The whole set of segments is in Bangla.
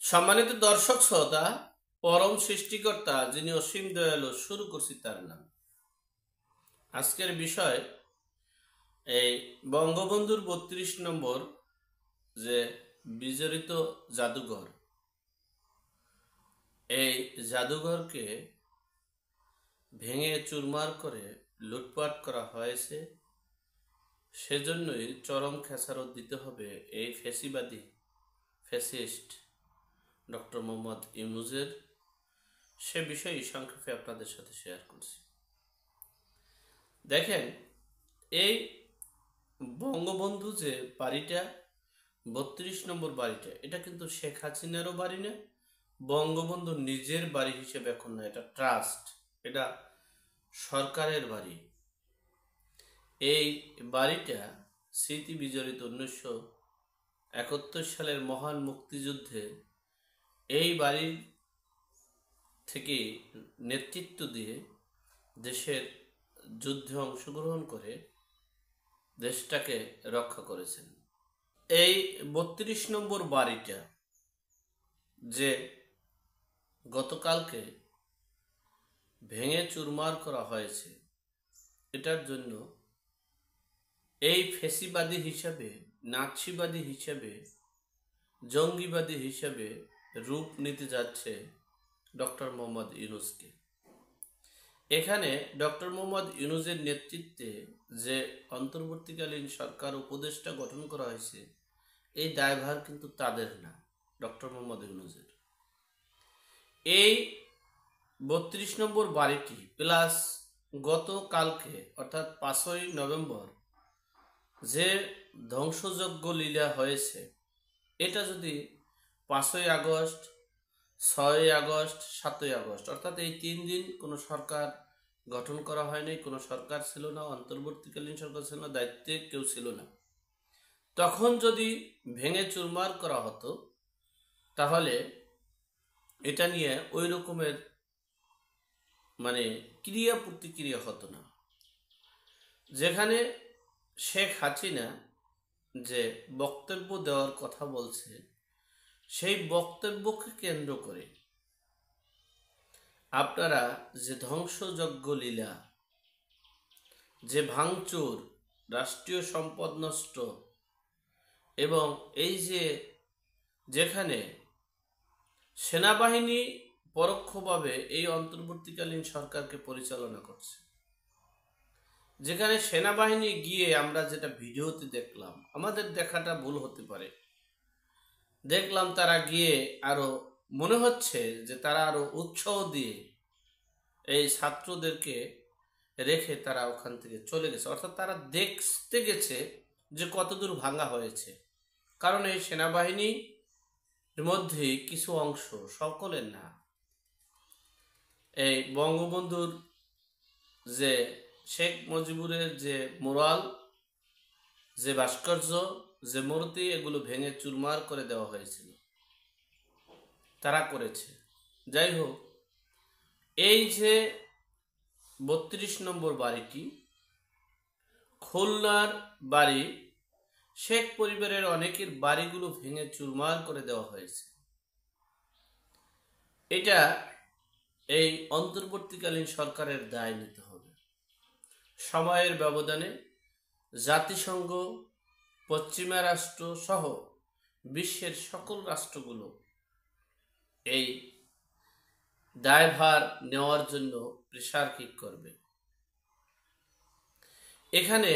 সম্মানিত দর্শক শ্রোতা, পরম সৃষ্টিকর্তা যিনি অসীম দয়ালু, শুরু করছি তার নাম। আজকের বিষয় এই বঙ্গবন্ধুর ৩২ নম্বর যে বিজড়িত জাদুঘর, এই জাদুঘরকে ভেঙে চুরমার করে লুটপাট করা হয়েছে। সেজন্যই চরম খেসারত দিতে হবে এই ফ্যাসিস্ট ডক্টর মোহাম্মদ ইউনূসের। সে বিষয়ে সংক্ষেপে আপনাদের সাথে শেয়ার করছি। দেখেন, এই বঙ্গবন্ধু যে বাড়িটা ৩২ নম্বর বাড়িটা, এটা কিন্তু শেখ হাসিনারও বাড়ি না, বঙ্গবন্ধু নিজের বাড়ি হিসেবে এখন না, এটা ট্রাস্ট, এটা সরকারের বাড়ি। এই বাড়িটা স্মৃতি বিজড়িত 1971 সালের মহান মুক্তিযুদ্ধে এই বাড়ির থেকে নেতৃত্ব দিয়ে দেশের যুদ্ধে অংশগ্রহণ করে দেশটাকে রক্ষা করেছেন। এই ৩২ নম্বর বাড়িটা যে গতকালকে ভেঙে চুরমার করা হয়েছে, এটার জন্য এই ফ্যাসিবাদী হিসাবে, নাৎসিবাদী হিসাবে, জঙ্গিবাদী হিসাবে রূপ নিতে যাচ্ছে ডক্টর মোহাম্মদ ইউনূসকে। এখানে ডক্টর মোহাম্মদ ইউনূসের নেতৃত্বে যে অন্তর্বর্তীকালীন সরকার উপদেষ্টা গঠন করা হয়েছে, এই দায়ভার কিন্তু তাদের না, ডক্টর মোহাম্মদ ইউনূসের। এই ৩২ নম্বর বাড়িটি প্লাস গতকালকে অর্থাৎ ৫ই নভেম্বর যে ধ্বংসযজ্ঞ লীলা হয়েছে, এটা যদি ৫ই আগস্ট, ৬ই আগস্ট, ৭ই আগস্ট অর্থাৎ এই ৩ দিন কোনো সরকার গঠন করা হয়নি, কোনো সরকার ছিল না, অন্তর্বর্তীকালীন সরকার ছিল না, দায়িত্বে কেউ ছিল না, তখন যদি ভেঙে চুরমার করা হতো তাহলে এটা নিয়ে ওই রকমের ক্রিয়া প্রতিক্রিয়া হতো না। যেখানে শেখ হাসিনা যে বক্তব্য দেওয়ার কথা বলছে, সেই বক্তব্যকে কেন্দ্র করে আপনারা যে ধ্বংসযজ্ঞ লীলা, যে ভাঙচুর, রাষ্ট্রীয় সম্পদ নষ্ট, এবং এই যে যেখানে সেনাবাহিনী পরোক্ষভাবে এই অন্তর্বর্তীকালীন সরকারকে পরিচালনা করছে, যেখানে সেনাবাহিনী গিয়ে আমরা যেটা ভিডিওতে দেখলাম, আমাদের দেখাটা ভুল হতে পারে, দেখলাম তারা গিয়ে আরো মনে হচ্ছে যে তারা আরো উৎসাহ দিয়ে এই ছাত্রদেরকে রেখে তারা ওখান থেকে চলে গেছে, অর্থাৎ তারা দেখতে গেছে যে কতদূর ভাঙা হয়েছে। কারণ এই সেনাবাহিনীর মধ্যে কিছু অংশ, সকলের না, এই বঙ্গবন্ধুর যে শেখ মুজিবুরের যে মোরাল, যে ভাস্কর্য, যে মূর্তি, এগুলো ভেঙে চুরমার করে দেওয়া হয়েছিল, তারা করেছে। যাই হোক, এই যে ৩২ নম্বর বাড়িটি খুলনার বাড়ি, শেখ পরিবারের অনেকের বাড়িগুলো ভেঙে চুরমার করে দেওয়া হয়েছে। এটা এই অন্তর্বর্তীকালীন সরকারের দায় নিতে হবে। সময়ের ব্যবধানে জাতিসংঘ, পশ্চিমা রাষ্ট্র সহ বিশ্বের সকল রাষ্ট্রগুলো এই দায়ভার নেওয়ার জন্য প্রেসার কিক করবে। এখানে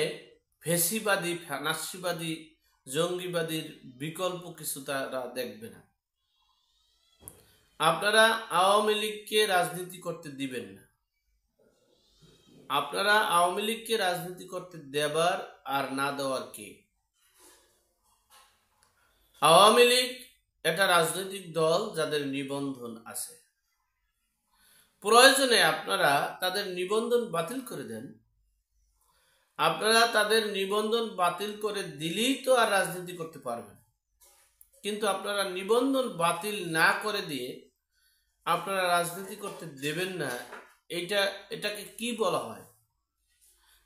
ফ্যাসিবাদী, নাৎসিবাদী, জঙ্গিবাদীর বিকল্প কিছু তারা দেখবে না। আপনারা আওয়ামী লীগকে রাজনীতি করতে দিবেন না। আপনারা আওয়ামী লীগকে রাজনীতি করতে দেবার আর না দেওয়ার কে? আওয়ামী লীগ একটা রাজনৈতিক দল যাদের নিবন্ধন আছে। প্রয়োজনে আপনারা তাদের নিবন্ধন বাতিল করে দেন। আপনারা তাদের নিবন্ধন বাতিল করে দিলেই তো আর রাজনীতি করতে পারবেন। কিন্তু আপনারা নিবন্ধন বাতিল না করে দিয়ে আপনারা রাজনীতি করতে দেবেন না, এটাকে কি বলা হয়?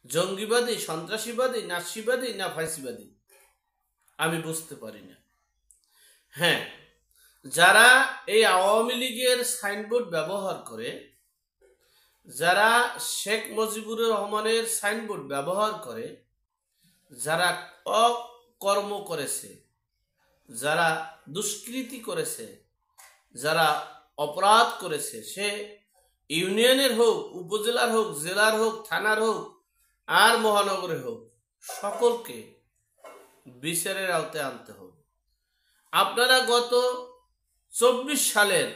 জঙ্গিবাদী, সন্ত্রাসীবাদী, নাৎসিবাদী না ফ্যাসিবাদী? আমি বুঝতে পারি না। হ্যাঁ, যারা এই আওয়ামী লীগের সাইনবোর্ড ব্যবহার করে, যারা শেখ মুজিবুর রহমানের সাইনবোর্ড ব্যবহার করে, যারা অকর্ম করেছে, যারা দুষ্কৃতি করেছে, যারা অপরাধ করেছে, সে ইউনিয়নের হোক, উপজেলার হোক, জেলার হোক, থানার হোক আর মহানগরের হোক, সকলকে বিচারের আওতায় আনতে হবে। আপনারা গত 24 সালের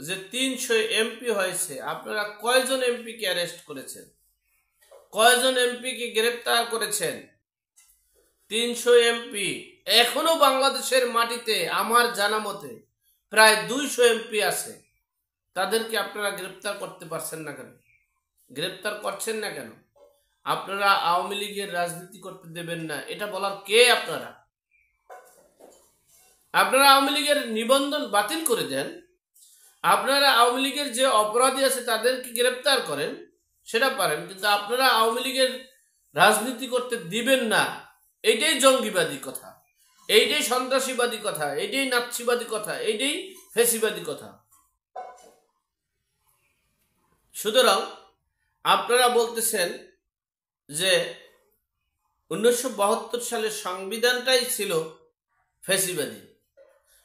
যে 300 এমপি হয়েছে, আপনারা কয়জন এমপিকে অ্যারেস্ট করেছেন? কয়জন এমপিকে গ্রেপ্তার করেছেন? 300 এমপি। এখনো বাংলাদেশের মাটিতে আমার জানা মতে প্রায় 200 এমপি আছে। তাদেরকে আপনারা গ্রেপ্তার করতে পারছেন না কেন? গ্রেপ্তার করছেন না কেন? আপনারা আওয়ামী লীগের রাজনীতি করতে দেবেন না, এটা বলার কে আপনারা? আপনারা আওয়ামী লীগের নিবন্ধন বাতিল করে দেন, আপনারা আওয়ামী লীগের যে অপরাধী আছে তাদেরকে গ্রেপ্তার করেন, সেটা পারেন, কিন্তু আপনারা আওয়ামী লীগের রাজনীতি করতে দিবেন না। এইটাই জঙ্গিবাদী কথা, এইটাই সন্ত্রাসীবাদী কথা, এইটাই নাৎসিবাদী কথা, এইটাই ফেসিবাদী কথা। সুতরাং আপনারা বলতেছেন যে 1972 সালের সংবিধানটাই ছিল ফেসিবাদী,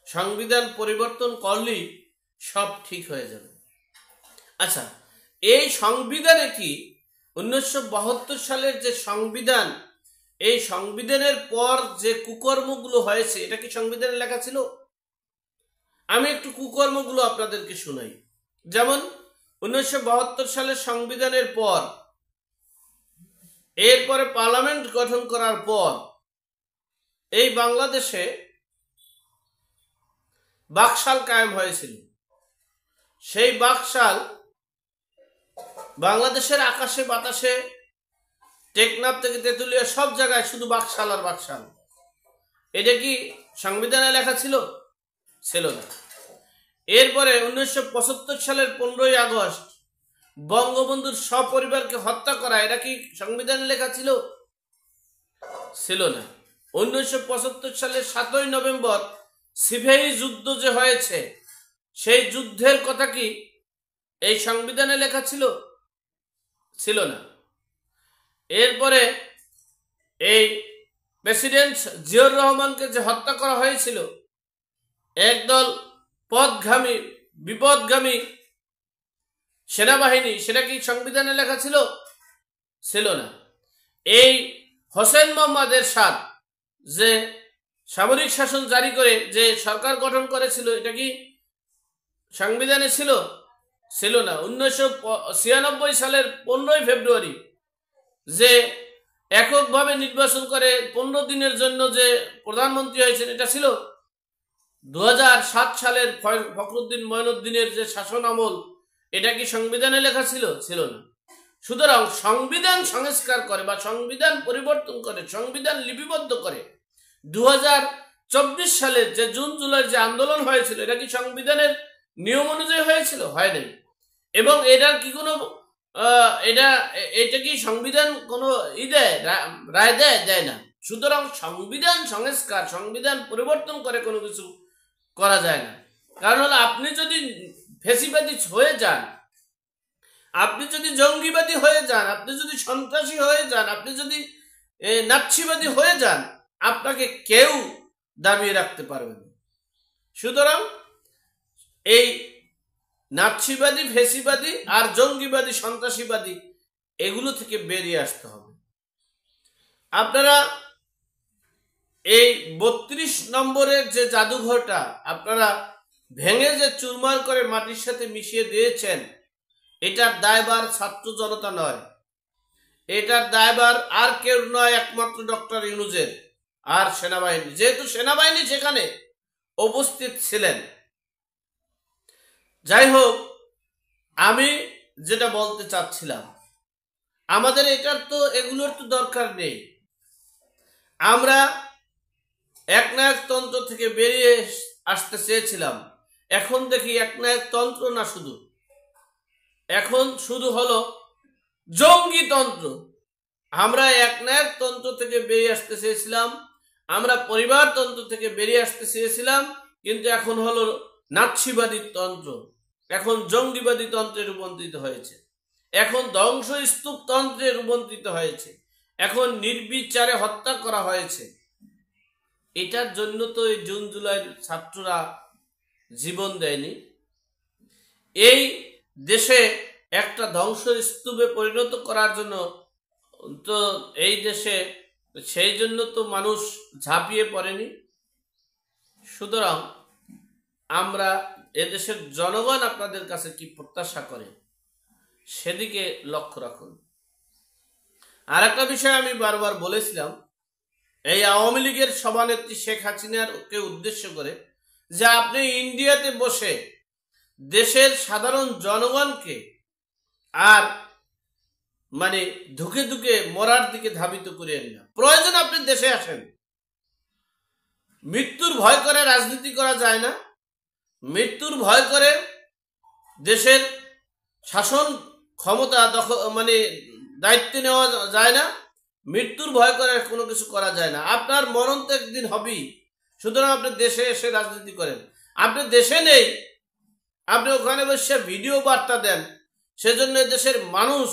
সংবিধান পরিবর্তন করলেই সব ঠিক হয়ে যাবে। আচ্ছা, এই সংবিধানে কি 1972 সালের যে সংবিধান, এই সংবিধানের পর যে কুকর্মগুলো হয়েছে, এটা কি সংবিধানে লেখা ছিল? আমি একটু কুকর্মগুলো আপনাদেরকে শোনাই। যেমন 1972 সালের সংবিধানের পর, এরপরে পার্লামেন্ট গঠন করার পর এই বাংলাদেশে বাকশাল কায়েম হয়েছিল। সেই বাকশাল বাংলাদেশের আকাশে বাতাসে, টেকনাফ থেকে তেঁতুলিয়া সব জায়গায় শুধু বাকশাল আর বাকশাল। এটা কি সংবিধানে লেখা ছিল? ছিল না। এরপরে 1975 সালের 15ই আগস্ট বঙ্গবন্ধুর সপরিবারকে হত্যা করা, এটা কি সংবিধানে লেখা ছিল? ছিল না। 1975 সালের 7ই নভেম্বর সিপাহী যুদ্ধ যে হয়েছে, সেই যুদ্ধের কথা কি এই সংবিধানে লেখা ছিল? ছিল না। এরপরে এই প্রেসিডেন্ট জিয়াউর রহমানকে যে হত্যা করা হয়েছিল, একদল পথগামী বিপদগামী সেনাবাহিনী, সেটা কি সংবিধানে লেখা ছিল? ছিল না। এই হোসেন মোহাম্মদ এরশাদ যে সামরিক শাসন জারি করে যে সরকার গঠন করেছিল, এটা কি সংবিধানে ছিল? ছিল না। 1996 সালের 15ই ফেব্রুয়ারি যে এককভাবে নির্বাচন করে 15 দিনের জন্য যে প্রধানমন্ত্রী হয়েছেন, এটা ছিল? 2007 সালের ফখরুদ্দিন মঈনুদ্দিনের যে শাসন আমল, এটা কি সংবিধানে লেখা ছিল? ছিল না। সুতরাং সংবিধান সংস্কার করে বা সংবিধান পরিবর্তন করে, সংবিধান লিপিবদ্ধ করে 2024 সালের যে জুন জুলাই যে আন্দোলন হয়েছিল, এটা কি সংবিধানের নিয়ম অনুযায়ী হয়েছিল? হয় নাই। এবং এটার কি কোনো এটা কি সংবিধান কোনো রায় দেয় না। সুতরাং সংবিধান সংস্কার, সংবিধান পরিবর্তন করে কোনো কিছু করা যায় না। কারণ হলো, আপনি যদি ফেসিবাদী হয়ে যান, আপনি যদি জঙ্গিবাদী হয়ে যান, আপনি যদি সন্ত্রাসী হয়ে যান, আপনি যদি নাৎসিবাদী হয়ে যান, আপনাকে কেউ দাবিয়ে রাখতে পারবে না। সুতরাং এই নাৎসিবাদী, ফেসিবাদী আর জঙ্গিবাদী, সন্ত্রাসীবাদী, এগুলো থেকে বেরিয়ে আসতে হবে। আপনারা এই 32 নম্বরের যে জাদুঘরটা আপনারা ভেঙে যে চুরমার করে মাটির সাথে মিশিয়ে দিয়েছেন, এটার দায়ভার ছাত্র জনতা নয়, এটার দায়ভার আর কেউ নয়, একমাত্র ডক্টর ইউনূসের আর সেনাবাহিনী। যেহেতু সেনাবাহিনী সেখানে উপস্থিত ছিলেন। যাই হোক, আমি যেটা বলতে চাচ্ছিলাম, আমাদের এগুলোর তো দরকার নেই। আমরা একনায়কতন্ত্র থেকে বেরিয়ে আসতে চেয়েছিলাম। এখন দেখি একনায়কতন্ত্র না, এখন শুধু হলো জঙ্গিতন্ত্র। আমরা একনায়কতন্ত্র থেকে বেরিয়ে আসতে চেয়েছিলাম, আমরা পরিবারতন্ত্র থেকে বেরিয়ে আসতে চেয়েছিলাম, কিন্তু এখন হলো নাৎসিবাদী তন্ত্র এখন জঙ্গিবাদী তন্ত্রে রূপান্তরিত হয়েছে, এখন ধ্বংস স্তূপ তন্ত্রে রূপান্তরিত হয়েছে, এখন নির্বিচারে হত্যা করা হয়েছে। এটার জন্য তো এই জুন জুলাইয়ের ছাত্ররা জীবন দেয়নি। এই দেশে একটা ধ্বংস স্তূপে পরিণত করার জন্য তো এই দেশে সেই জন্য তো মানুষ ঝাঁপিয়ে পড়েনি। সুতরাং আমরা এদেশের জনগণ আপনাদের কাছে কি প্রত্যাশা করে সেদিকে লক্ষ্য রাখুন। আর একটা বিষয় আমি বারবার বলেছিলাম, এই আওয়ামী লীগের সভানেত্রী শেখ হাসিনাকে উদ্দেশ্য করে যে আপনি ইন্ডিয়াতে বসে দেশের সাধারণ জনগণকে আর ধুকে ধুকে মরার দিকে ধাবিত করেন না। প্রয়োজন আপনি দেশে আসেন। মৃত্যুর ভয় করে রাজনীতি করা যায় না, মৃত্যুর ভয় করে দেশের শাসন ক্ষমতা দায়িত্ব নেওয়া যায় না, মৃত্যুর ভয় করে কোনো কিছু করা যায় না। আপনার মরণ তো একদিন হবেই। সুতরাং আপনি দেশে এসে রাজনীতি করেন। আপনি দেশে নেই, আপনি ওখানে বসে ভিডিও বার্তা দেন, সেজন্য দেশের মানুষ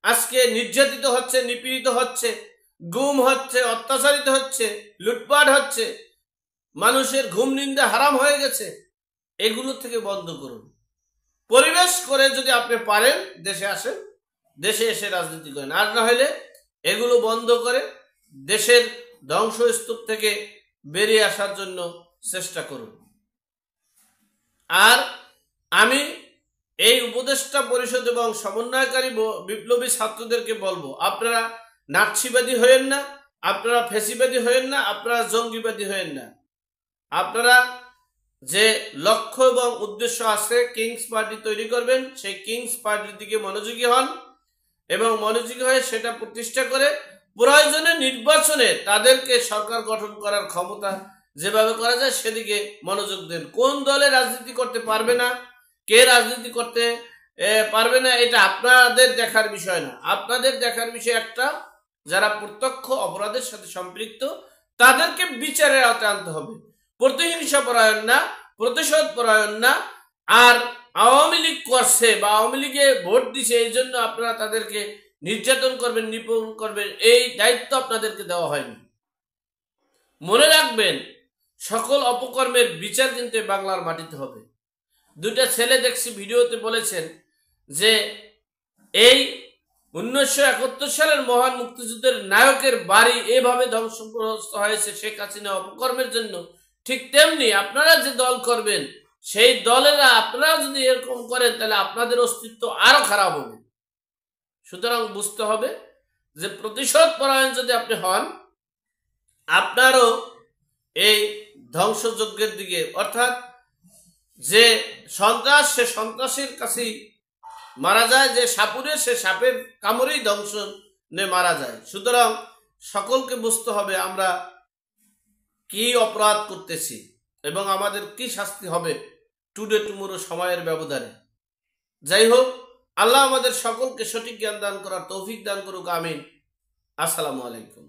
আজকে নির্যাতিত হচ্ছে, নিপীড়িত হচ্ছে, গুম হচ্ছে, অত্যাচারিত হচ্ছে, লুটপাট হচ্ছে, মানুষের ঘুম নিন্দা হারাম হয়ে গেছে। এগুলো থেকে বন্ধ করুন। পরিবেশ করে যদি আপনি পারেন দেশে আসেন, দেশে এসে রাজনীতি করেন। আর না হলে এগুলো বন্ধ করে দেশের ধ্বংসস্তূপ থেকে বেরিয়ে আসার জন্য চেষ্টা করুন। আর আমি এই উপদেষ্টা পরিষদ এবং সমন্বয়কারী বিপ্লবী ছাত্রদেরকে বলবো, আপনারা নাৎসিবাদী হয়েন না, আপনারা ফ্যাসিবাদী হয়েন না, আপনারা জঙ্গিবাদী হয়েন না। আপনারা যে লক্ষ্য এবং উদ্দেশ্য আছে কিংস পার্টি তৈরি করবেন, সেই কিংস পার্টির দিকে মনোযোগী হন এবং মনোযোগী হয়ে সেটা প্রতিষ্ঠা করে প্রয়োজনে নির্বাচনে তাদেরকে সরকার গঠন করার ক্ষমতা যেভাবে করা যায় সেদিকে মনোযোগ দেন। কোন দলে রাজনীতি করতে পারবে না, কে রাজনীতি করতে পারবে না, এটা আপনাদের দেখার বিষয় না। আপনাদের দেখার বিষয় একটা, যারা প্রত্যক্ষ অপরাধের সাথে সম্পৃক্ত তাদেরকে বিচারের আওতায় আনতে হবে। প্রতিহিংসা পরায়ণ না, প্রতিশোধ পরায়ণ না। আর আওয়ামী লীগ করছে বা আওয়ামী লীগে ভোট দিছে এই জন্য আপনারা তাদেরকে নির্যাতন করবেন, নিপীড়ন করবেন, এই দায়িত্ব আপনাদেরকে দেওয়া হয়নি। মনে রাখবেন, সকল অপকর্মের বিচার কিন্তু বাংলার মাটিতে হবে। দুইটা ছেলে দেখছি ভিডিওতে বলেছেন যে এই 1971 সালের মহান মুক্তিযুদ্ধের নায়কের বাড়ি এভাবে ধ্বংসগ্রস্ত হয়েছে শেখ হাসিনা অপকর্মের জন্য। ঠিক তেমনি আপনারা যে দল করবেন সেই দলেরা আপনারা যদি এরকম করেন তাহলে আপনাদের অস্তিত্ব আরো খারাপ হবে। সুতরাং বুঝতে হবে যে প্রতিশোধ পরায়ণ যদি আপনি হন, আপনারও এই ধ্বংসযজ্ঞের দিকে, অর্থাৎ যে সন্ত্রাস সে সন্ত্রাসীর কাছেই মারা যায়, যে সাপুরে সে সাপের কামড়েই ধ্বংসনে মারা যায়। সুতরাং সকলকে বুঝতে হবে আমরা কি অপরাধ করতেছি এবং আমাদের কি শাস্তি হবে টুডে টুমোরো সময়ের ব্যবধানে। যাই হোক, আল্লাহ আমাদের সকলকে সঠিক জ্ঞান দান করার তৌফিক দান করুক। আমিন। আসসালামু আলাইকুম।